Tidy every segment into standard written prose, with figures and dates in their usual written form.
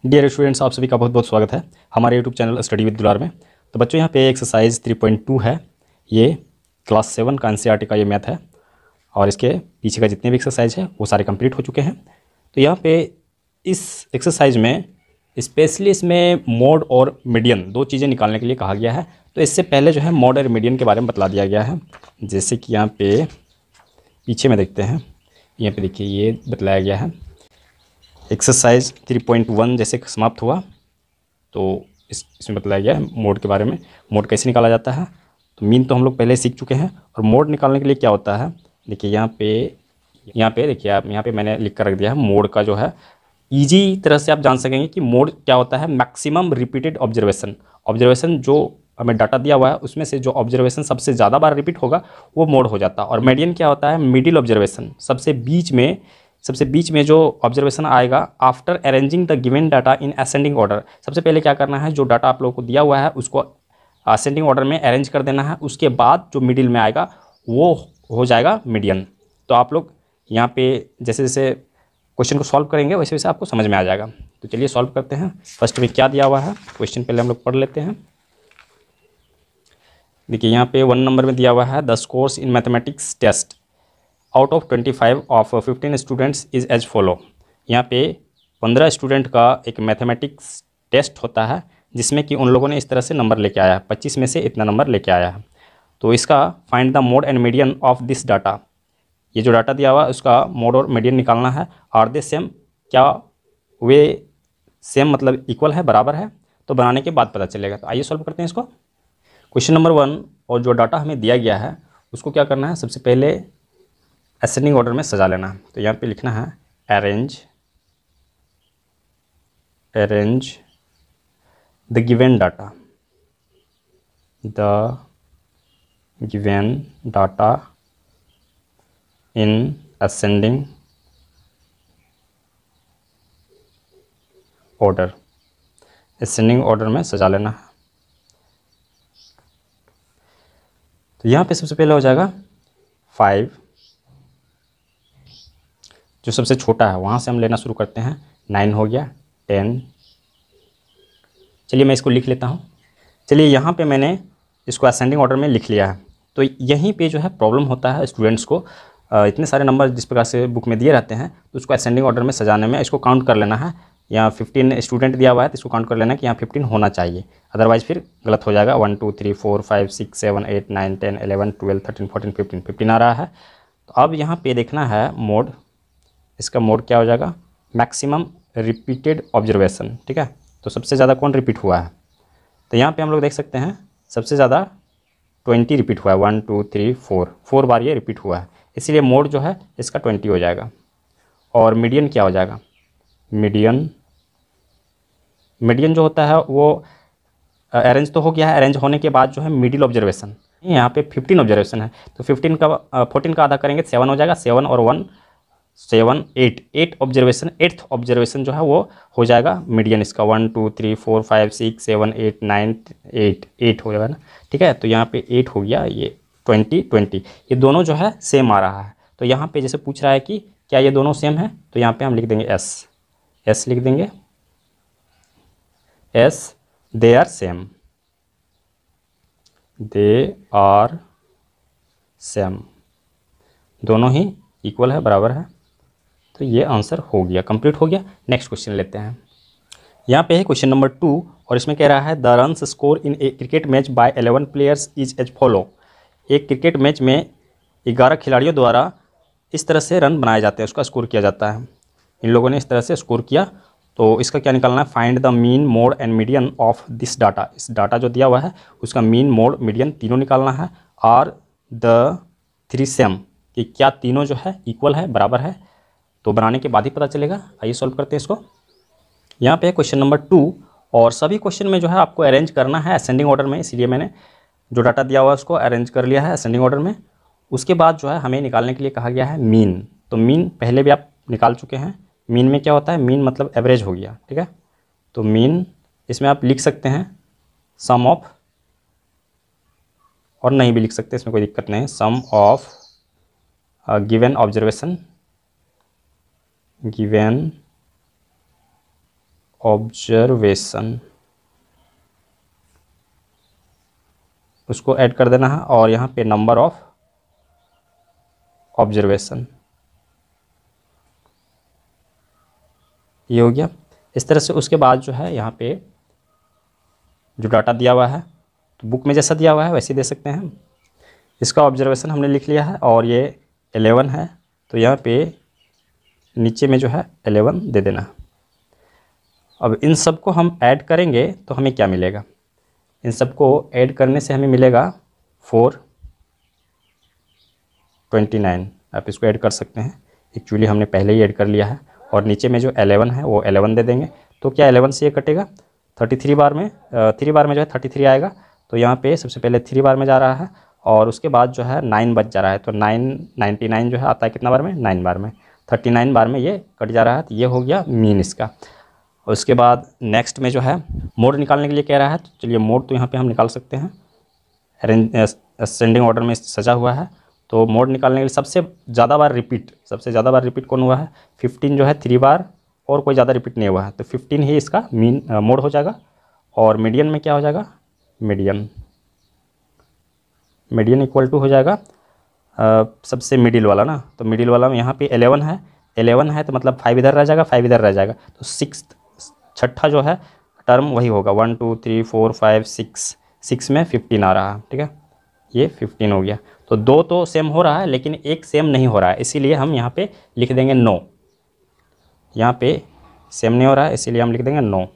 Dear students, आप सभी का बहुत बहुत स्वागत है हमारे यूट्यूब चैनल स्टडी विद दुलार में। तो बच्चों, यहाँ पे एक्सरसाइज 3.2 है। ये क्लास 7 का एनसीईआरटी का ये मैथ है और इसके पीछे का जितने भी एक्सरसाइज है वो सारे कंप्लीट हो चुके हैं। तो यहाँ पे इस एक्सरसाइज में स्पेशली इसमें मोड और मीडियन दो चीज़ें निकालने के लिए कहा गया है। तो इससे पहले जो है मोड और मीडियन के बारे में बतला दिया गया है। जैसे कि यहाँ पे पीछे में देखते हैं, यहाँ पे देखिए ये बतलाया गया है। एक्सरसाइज 3.1 जैसे समाप्त हुआ तो इसमें बताया गया है मोड के बारे में। मोड कैसे निकाला जाता है, तो मीन तो हम लोग पहले सीख चुके हैं। और मोड निकालने के लिए क्या होता है, देखिए यहाँ पे देखिए आप, यहाँ पे मैंने लिख कर रख दिया है मोड का जो है। इजी तरह से आप जान सकेंगे कि मोड क्या होता है। मैक्सिमम रिपीटेड ऑब्जर्वेशन जो हमें डाटा दिया हुआ है उसमें से जो ऑब्जर्वेशन सबसे ज़्यादा बार रिपीट होगा वो मोड हो जाता है। और मीडियन क्या होता है, मिडिल ऑब्जर्वेशन, सबसे बीच में जो ऑब्जर्वेशन आएगा after arranging the given data in ascending order. सबसे पहले क्या करना है, जो डाटा आप लोगों को दिया हुआ है उसको असेंडिंग ऑर्डर में अरेंज कर देना है। उसके बाद जो मिडिल में आएगा वो हो जाएगा मीडियन। तो आप लोग यहाँ पे जैसे जैसे क्वेश्चन को सॉल्व करेंगे वैसे वैसे आपको समझ में आ जाएगा। तो चलिए सॉल्व करते हैं। फर्स्ट में क्या दिया हुआ है क्वेश्चन पहले हम लोग पढ़ लेते हैं। देखिए यहाँ पे 1 नंबर में दिया हुआ है the scores in mathematics test out of 25 of 15 students is as follow. यहाँ पे 15 स्टूडेंट का एक मैथमेटिक्स टेस्ट होता है जिसमें कि उन लोगों ने इस तरह से नंबर लेके आया है, 25 में से इतना नंबर लेके आया है। तो इसका find the mode and median of this data. ये जो डाटा दिया हुआ है उसका मोड और मीडियन निकालना है। आर दे सेम, क्या वे सेम मतलब इक्वल है, बराबर है। तो बनाने के बाद पता चलेगा। तो आइए सॉल्व करते हैं इसको। क्वेश्चन नंबर 1 और जो डाटा हमें दिया गया है उसको क्या करना है, सबसे पहले असेंडिंग ऑर्डर में सजा लेना है। तो यहाँ पे लिखना है arrange the given data in ascending order. Ascending order में सजा लेना है। तो यहाँ पे सबसे पहले हो जाएगा 5, जो सबसे छोटा है वहाँ से हम लेना शुरू करते हैं। 9 हो गया, 10। चलिए मैं इसको लिख लेता हूँ। चलिए यहाँ पे मैंने इसको असेंडिंग ऑर्डर में लिख लिया है। तो यहीं पे जो है प्रॉब्लम होता है स्टूडेंट्स को। इतने सारे नंबर जिस प्रकार से बुक में दिए रहते हैं तो उसको असेंडिंग ऑर्डर में सजाने में इसको काउंट कर लेना है। यहाँ 15 स्टूडेंट दिया हुआ है तो इसको काउंट कर लेना है कि यहाँ 15 होना चाहिए, अदरवाइज़ फिर गलत हो जाएगा। 1 2 3 4 5 6 7 8 9 10 11 12 13 14 15 आ रहा है। तो अब यहाँ पे देखना है मोड। इसका मोड क्या हो जाएगा, मैक्सिमम रिपीटेड ऑब्जर्वेशन। ठीक है, तो सबसे ज़्यादा कौन रिपीट हुआ है, तो यहाँ पे हम लोग देख सकते हैं सबसे ज़्यादा 20 रिपीट हुआ है। 1 2 3 4 बार ये रिपीट हुआ है, इसीलिए मोड जो है इसका 20 हो जाएगा। और मीडियन क्या हो जाएगा, मीडियन जो होता है वो अरेंज तो हो गया है। अरेंज होने के बाद जो है मिडिल ऑब्जर्वेशन, यहाँ पे 15 ऑब्जर्वेशन है तो 14 का आधा करेंगे 7 हो जाएगा। 7 और 1 7 8 ऑब्जर्वेशन, 8th ऑब्जर्वेशन जो है वो हो जाएगा मीडियन इसका। 1 2 3 4 5 6 7 8 9 8 हो जाएगा ना। ठीक है, तो यहाँ पे 8 हो गया। ये 20 ये दोनों जो है सेम आ रहा है। तो यहाँ पे जैसे पूछ रहा है कि क्या ये दोनों सेम है, तो यहाँ पे हम लिख देंगे एस लिख देंगे, एस दे आर सेम, दोनों ही इक्वल है, बराबर है। तो ये आंसर हो गया, कंप्लीट हो गया। नेक्स्ट क्वेश्चन लेते हैं। यहाँ पे है क्वेश्चन नंबर 2 और इसमें कह रहा है the runs score in a cricket match by 11 players is as follow. एक क्रिकेट मैच में 11 खिलाड़ियों द्वारा इस तरह से रन बनाए जाते हैं, उसका स्कोर किया जाता है। इन लोगों ने इस तरह से स्कोर किया, तो इसका क्या निकालना है, find the mean mode and median of this data. इस डाटा जो दिया हुआ है उसका मीन मोड मीडियन तीनों निकालना है। आर द 3 सेम, कि क्या तीनों जो है इक्वल है, बराबर है। तो बनाने के बाद ही पता चलेगा। आइए सॉल्व करते हैं इसको। यहाँ पे क्वेश्चन नंबर 2 और सभी क्वेश्चन में जो है आपको अरेंज करना है असेंडिंग ऑर्डर में, इसलिए मैंने जो डाटा दिया हुआ है उसको अरेंज कर लिया है असेंडिंग ऑर्डर में। उसके बाद जो है हमें निकालने के लिए कहा गया है मीन। तो मीन पहले भी आप निकाल चुके हैं। मीन में क्या होता है, मीन मतलब एवरेज हो गया। ठीक है, तो मीन इसमें आप लिख सकते हैं सम ऑफ, और नहीं भी लिख सकते, इसमें कोई दिक्कत नहीं है। सम ऑफ गिवन ऑब्जर्वेशन, उसको ऐड कर देना है, और यहाँ पे नंबर ऑफ ऑब्जर्वेशन, ये हो गया। इस तरह से उसके बाद जो है यहाँ पे जो डाटा दिया हुआ है, तो बुक में जैसा दिया हुआ है वैसे दे सकते हैं। इसका ऑब्जर्वेशन हमने लिख लिया है और ये 11 है, तो यहाँ पे नीचे में जो है 11 दे देना। अब इन सब को हम ऐड करेंगे तो हमें क्या मिलेगा, इन सब को ऐड करने से हमें मिलेगा 429। आप इसको ऐड कर सकते हैं, एक्चुअली हमने पहले ही ऐड कर लिया है। और नीचे में जो 11 है वो 11 दे देंगे, तो क्या 11 से ये कटेगा 33 बार में, 3 बार में जो है 33 आएगा, तो यहाँ पे सबसे पहले 3 बार में जा रहा है, और उसके बाद जो है 9 बच जा रहा है, तो 99 जो है आता है कितना बार में, 9 बार में, 39 बार में ये कट जा रहा है। तो ये हो गया मीन इसका। और उसके बाद नेक्स्ट में जो है मोड निकालने के लिए कह रहा है, तो चलिए मोड तो यहाँ पे हम निकाल सकते हैं, असेंडिंग ऑर्डर में सजा हुआ है, तो मोड निकालने के लिए सबसे ज़्यादा बार रिपीट कौन हुआ है, 15 जो है 3 बार, और कोई ज़्यादा रिपीट नहीं हुआ है, तो 15 ही इसका मीन मोड हो जाएगा। और मीडियन में क्या हो जाएगा, मीडियन इक्वल टू हो जाएगा सबसे मिडिल वाला ना, तो मिडिल वाला में यहाँ पे 11 है, तो मतलब 5 इधर रह जाएगा, 5 इधर रह जाएगा, तो 6 छठा जो है टर्म वही होगा, 1 2 3 4 5 6 में 15 आ रहा है, ठीक है, ये 15 हो गया। तो दो तो सेम हो रहा है लेकिन एक सेम नहीं हो रहा है, इसीलिए हम यहाँ पे लिख देंगे नो, यहाँ पे सेम नहीं हो रहा है इसीलिए हम लिख देंगे no,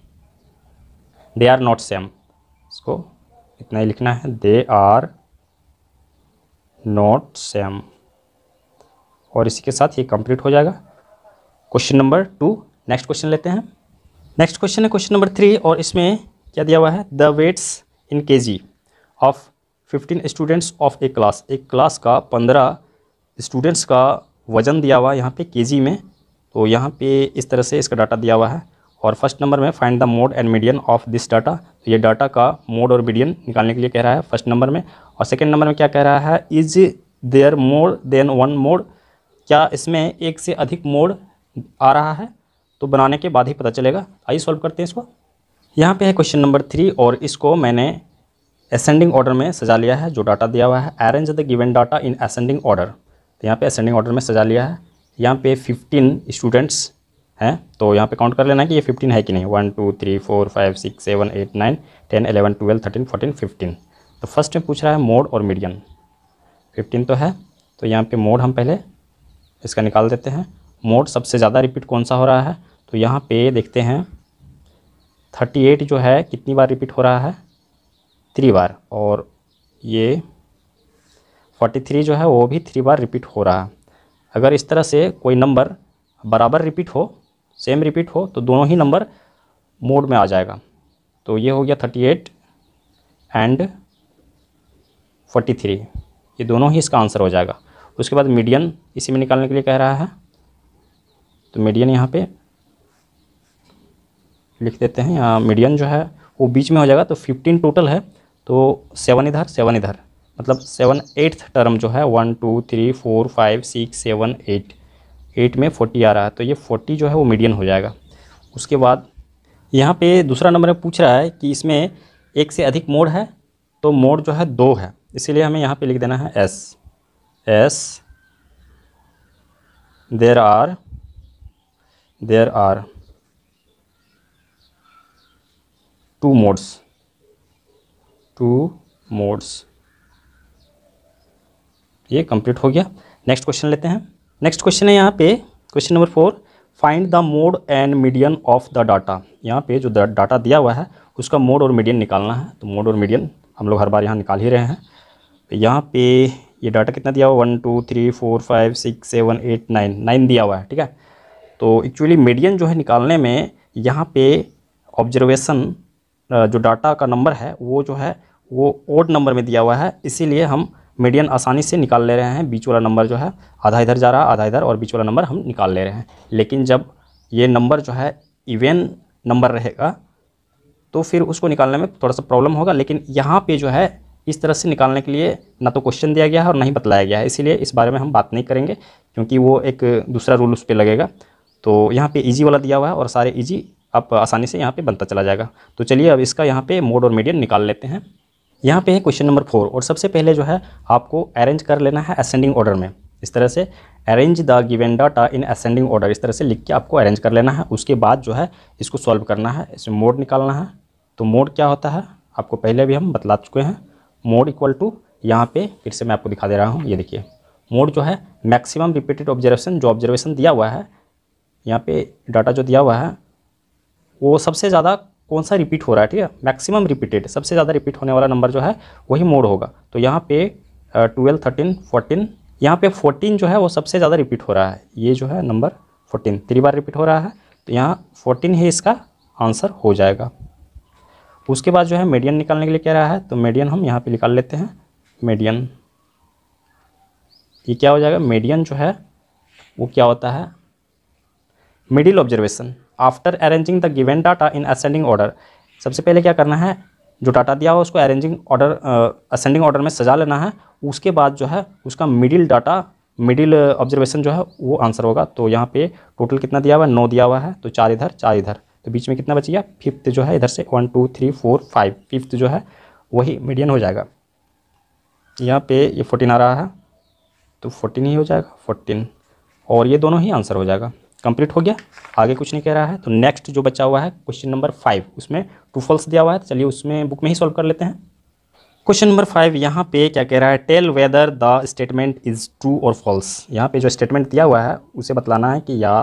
they are not same, इसको इतना ही लिखना है, दे आर नॉट सेम, और इसी के साथ ये कंप्लीट हो जाएगा। क्वेश्चन नंबर 2, नेक्स्ट क्वेश्चन लेते हैं। नेक्स्ट क्वेश्चन है क्वेश्चन नंबर 3, और इसमें क्या दिया हुआ है, the weights in KG of 15 students of a class, एक क्लास का 15 स्टूडेंट्स का वज़न दिया हुआ है यहाँ पे केजी में, तो यहाँ पे इस तरह से इसका डाटा दिया हुआ है। और फर्स्ट नंबर में find the mode and median of this data, तो ये डाटा का मोड और मीडियन निकालने के लिए कह रहा है फर्स्ट नंबर में। और सेकंड नंबर में क्या कह रहा है, is there more than one mode, क्या इसमें एक से अधिक मोड आ रहा है, तो बनाने के बाद ही पता चलेगा। आइए सॉल्व करते हैं इसको। यहाँ पे है क्वेश्चन नंबर 3, और इसको मैंने असेंडिंग ऑर्डर में सजा लिया है, जो डाटा दिया हुआ है, arrange the given data in ascending order, तो यहाँ पे असेंडिंग ऑर्डर में सजा लिया है। यहाँ पे 15 स्टूडेंट्स हैं, तो यहाँ पे काउंट कर लेना है कि ये 15 है कि नहीं, 1 2 3 4 5 6 7 8 9 10 11 12 13 14 15। तो फर्स्ट में पूछ रहा है मोड और मीडियन, 15 तो है, तो यहाँ पे मोड हम पहले इसका निकाल देते हैं। मोड सबसे ज़्यादा रिपीट कौन सा हो रहा है, तो यहाँ पे देखते हैं 38 जो है कितनी बार रिपीट हो रहा है, 3 बार, और ये 43 जो है वो भी 3 बार रिपीट हो रहा है। अगर इस तरह से कोई नंबर बराबर रिपीट हो, सेम रिपीट हो, तो दोनों ही नंबर मोड में आ जाएगा। तो ये हो गया 38 एंड 43, ये दोनों ही इसका आंसर हो जाएगा। उसके बाद मीडियन इसी में निकालने के लिए कह रहा है, तो मीडियन यहाँ पे लिख देते हैं, यहाँ मीडियन जो है वो बीच में हो जाएगा, तो 15 टोटल है, तो 7 इधर 7 इधर, मतलब 7 8th टर्म जो है 1 2 3 4 5 6 7 8 में 40 आ रहा है, तो ये 40 जो है वो मीडियन हो जाएगा। उसके बाद यहाँ पे दूसरा नंबर में पूछ रहा है कि इसमें एक से अधिक मोड है, तो मोड जो है 2 है, इसीलिए हमें यहाँ पे लिख देना है एस देयर आर 2 मोड्स, ये कंप्लीट हो गया। नेक्स्ट क्वेश्चन लेते हैं। नेक्स्ट क्वेश्चन है यहाँ पे question number 4, find the mode and median of the data, यहाँ पे जो डाटा दिया हुआ है उसका मोड और मीडियन निकालना है। तो मोड और मीडियन हम लोग हर बार यहाँ निकाल ही रहे हैं। तो यहाँ पे ये डाटा कितना दिया हुआ, 1 2 3 4 5 6 7 8 9 दिया हुआ है, ठीक है। तो एक्चुअली मीडियन जो है निकालने में यहाँ पे ऑब्जर्वेशन जो डाटा का नंबर है वो जो है वो ओड नंबर में दिया हुआ है, इसीलिए हम मीडियन आसानी से निकाल ले रहे हैं। बीच वाला नंबर जो है आधा इधर जा रहा है आधा इधर, और बीच वाला नंबर हम निकाल ले रहे हैं। लेकिन जब ये नंबर जो है इवन नंबर रहेगा तो फिर उसको निकालने में थोड़ा सा प्रॉब्लम होगा। लेकिन यहाँ पे जो है इस तरह से निकालने के लिए ना तो क्वेश्चन दिया गया है और ना ही बतलाया गया है, इसीलिए इस बारे में हम बात नहीं करेंगे, क्योंकि वो एक दूसरा रूल उस पर लगेगा। तो यहाँ पे इजी वाला दिया हुआ है और सारे इजी आप आसानी से यहाँ पे बनता चला जाएगा। तो चलिए अब इसका यहाँ पे मोड और मीडियन निकाल लेते हैं। यहाँ पे है क्वेश्चन नंबर 4 और सबसे पहले जो है आपको अरेंज कर लेना है असेंडिंग ऑर्डर में। इस तरह से arrange the given data in ascending order, इस तरह से लिख के आपको अरेंज कर लेना है। उसके बाद जो है इसको सॉल्व करना है, इसमें मोड निकालना है। तो मोड क्या होता है आपको पहले भी हम बतला चुके हैं। मोड इक्वल टू, यहाँ पे फिर से मैं आपको दिखा दे रहा हूँ, ये देखिए मोड जो है मैक्सिमम रिपीटेड ऑब्जर्वेशन, जो ऑब्जर्वेशन दिया हुआ है यहाँ पे डाटा जो दिया हुआ है वो सबसे ज़्यादा कौन सा रिपीट हो रहा है, ठीक है, मैक्सिमम रिपीटेड, सबसे ज़्यादा रिपीट होने वाला नंबर जो है वही मोड होगा। तो यहाँ पे 12, 13, 14, यहाँ पे 14 जो है वो सबसे ज़्यादा रिपीट हो रहा है। ये जो है नंबर 14 3 बार रिपीट हो रहा है, तो यहाँ 14 ही इसका आंसर हो जाएगा। उसके बाद जो है मीडियन निकालने के लिए कह रहा है, तो मीडियन हम यहाँ पे निकाल लेते हैं। मीडियन ये क्या हो जाएगा, मीडियन जो है वो क्या होता है, middle observation after arranging the given data in ascending order. सबसे पहले क्या करना है, जो डाटा दिया हुआ उसको अरेंजिंग ऑर्डर असेंडिंग ऑर्डर में सजा लेना है। उसके बाद जो है उसका मिडिल डाटा, मिडिल ऑब्जर्वेशन जो है वो आंसर होगा। तो यहाँ पे टोटल कितना दिया हुआ है, 9 दिया हुआ है, तो 4 इधर 4 इधर, तो बीच में कितना बच गया, फिफ्थ जो है इधर से 1 2 3 4 5, फिफ्थ जो है वही मीडियन हो जाएगा। यहाँ पे ये 14 आ रहा है तो 14 ही हो जाएगा, 14, और ये दोनों ही आंसर हो जाएगा। कंप्लीट हो गया, आगे कुछ नहीं कह रहा है। तो नेक्स्ट जो बचा हुआ है क्वेश्चन नंबर 5, उसमें ट्रू फॉल्स दिया हुआ है, तो चलिए उसमें बुक में ही सॉल्व कर लेते हैं। क्वेश्चन नंबर 5 यहाँ पे क्या कह रहा है, tell whether the statement is true और फॉल्स। यहाँ पे जो स्टेटमेंट दिया हुआ है उसे बतलाना है कि या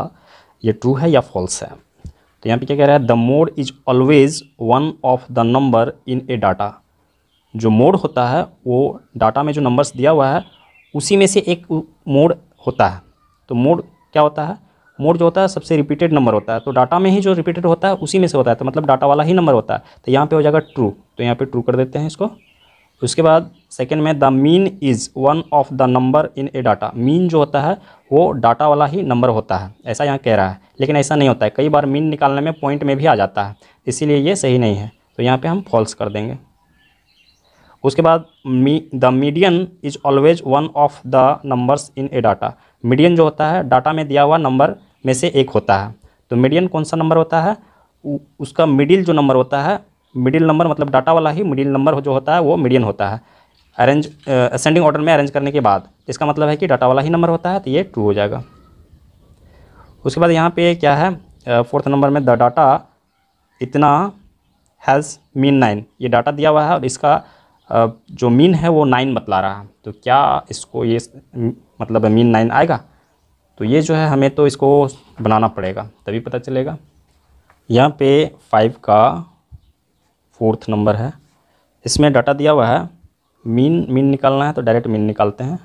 ये ट्रू है या फॉल्स है। तो यहाँ पे क्या कह रहा है, the mode is always one of the number in A data. जो मोड होता है वो डाटा में जो नंबर्स दिया हुआ है उसी में से एक मोड होता है। तो मोड क्या होता है, मोड जो होता है सबसे रिपीटेड नंबर होता है, तो डाटा में ही जो रिपीटेड होता है उसी में से होता है, तो मतलब डाटा वाला ही नंबर होता है। तो यहाँ पे हो जाएगा ट्रू, तो यहाँ पे ट्रू कर देते हैं इसको। उसके बाद सेकंड में the mean is one of the number in A data. Mean जो होता है वो डाटा वाला ही नंबर होता है, ऐसा यहाँ कह रहा है, लेकिन ऐसा नहीं होता है। कई बार मीन निकालने में पॉइंट में भी आ जाता है, इसीलिए ये सही नहीं है, तो यहाँ पर हम फॉल्स कर देंगे। उसके बाद the median is always one of the numbers in A data. Median जो होता है डाटा में दिया हुआ नंबर में से एक होता है। तो मीडियन कौन सा नंबर होता है, उसका मिडिल जो नंबर होता है, मिडिल नंबर मतलब डाटा वाला ही मिडिल नंबर जो होता है वो मीडियन होता है। अरेंज असेंडिंग ऑर्डर में अरेंज करने के बाद इसका मतलब है कि डाटा वाला ही नंबर होता है, तो ये ट्रू हो जाएगा। उसके बाद यहाँ पे क्या है, 4th नंबर में द डाटा इतना हैज़ मीन 9। ये डाटा दिया हुआ है और इसका जो मीन है वो 9 बतला रहा है, तो क्या इसको ये मतलब मीन 9 आएगा, तो ये जो है हमें तो इसको बनाना पड़ेगा तभी पता चलेगा। यहाँ पे 5 का 4th नंबर है, इसमें डाटा दिया हुआ है, मीन निकालना है तो डायरेक्ट मीन निकालते हैं।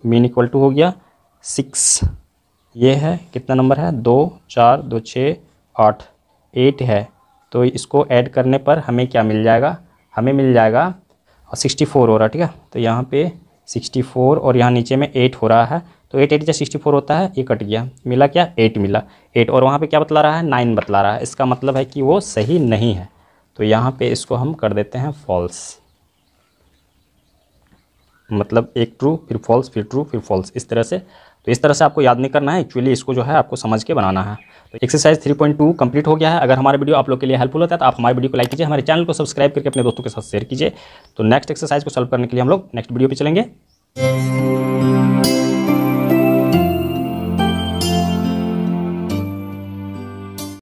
मीन इक्वल टू हो गया 6, ये है कितना नंबर है, 2 4 2 6 8 8 है, तो इसको ऐड करने पर हमें क्या मिल जाएगा, हमें मिल जाएगा 64 हो रहा है, ठीक है। तो यहाँ पे 64 और यहाँ नीचे में 8 हो रहा है, तो 8 8 जब 64 होता है, ये कट गया, मिला क्या 8 मिला 8, और वहाँ पे क्या बतला रहा है 9 बतला रहा है, इसका मतलब है कि वो सही नहीं है। तो यहाँ पे इसको हम कर देते हैं फॉल्स, मतलब एक ट्रू फिर फॉल्स फिर ट्रू फिर फॉल्स, इस तरह से। तो इस तरह से आपको याद नहीं करना है, एक्चुअली इसको जो है आपको समझ के बनाना है। तो एक्सरसाइज 3.2 कंप्लीट हो गया है। अगर हमारे वीडियो आप लोग के लिए हेल्पफुल होता है तो आप हमारे वीडियो को लाइक कीजिए, हमारे चैनल को सब्सक्राइब करके अपने दोस्तों के साथ शेयर कीजिए। तो नेक्स्ट एक्सरसाइज को सॉल्व करने के लिए हम लोग नेक्स्ट वीडियो पे चलेंगे।